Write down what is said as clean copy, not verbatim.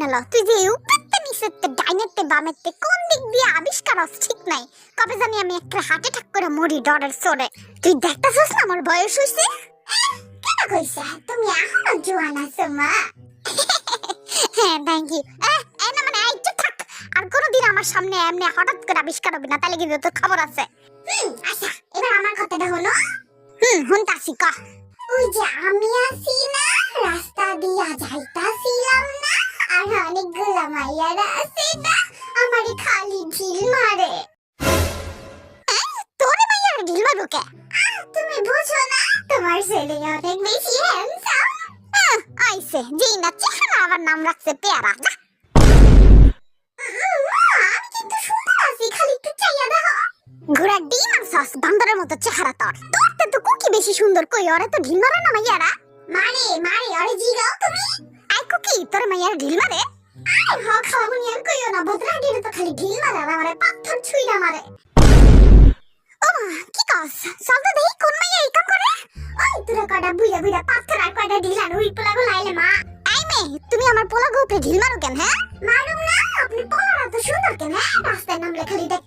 শুনল তুই যে উপরতে নিচেতে ডাইনেতে বামেতে কোন দিক দিয়ে আবিষ্কার হস ঠিক নাই কবে জানি আমি একটা হার্ট অ্যাটাক করে মরি ডরের সরে তুই দেখতাছস না আমার বয়স হইছে কেন কইছা তুমি এখনো জোয়ান আছো মা হ্যাঁ থ্যাংক ইউ এই না মানে এই চুপ থাক আর কোনদিন আমার সামনে এমনি হঠাৎ করে আবিষ্কার হবে না তাহলে কিন্তু তোর খবর আছে আচ্ছা এবার আমার কথাটা হলো হুনতাছি ক ওই যে আমি আছি না রাস্তা দিয়া যাইতাছিলাম না আর অনেকগুলা মাইয়ারা আছে না আমারে খালি ঢিল মারে তোরে মাইয়ারা ঢিল মারবো কে তুমি বুঝো না তোমার ছেলে অনেক বেশি হ্যান্ডসাম আইছে যেই না চেহারা আবার নাম রাখছে পেয়ারা আমি কিন্তু সুন্দর আছি খালি একটু চাইয়া দেখো ঘোড়ার ডিম আর সস বান্দরের মতো চেহারা তোর তোরতে তো কুকি বেশি সুন্দর কই ওরে তো ঢিল মারে না মাইয়ারা মারে মারে ওরে জিগাও তুমি আই কুকি তোর মাইয়ারা ঢিল মারে আই হ খাবুনি আর কইও না বদরা গিরে তো খালি ঢিল মারে আর আমারে পাথর ছুঁইরা মারে ও মা কি কস চল তো দেখি কোন মাইয়া এই কাম করে ওই তোরা কয়টা বুইড়া বুইড়া পাথর আর কয়টা ঢিল আর উই পোলাগো লাইলে মা আই মে তুমি আমার পোলাগো উপরে ঢিল মারো কেন হ্যাঁ মারুম না আপনি পোলারা তো সুন্দর কেন রাস্তায় নামলে খালি দেখ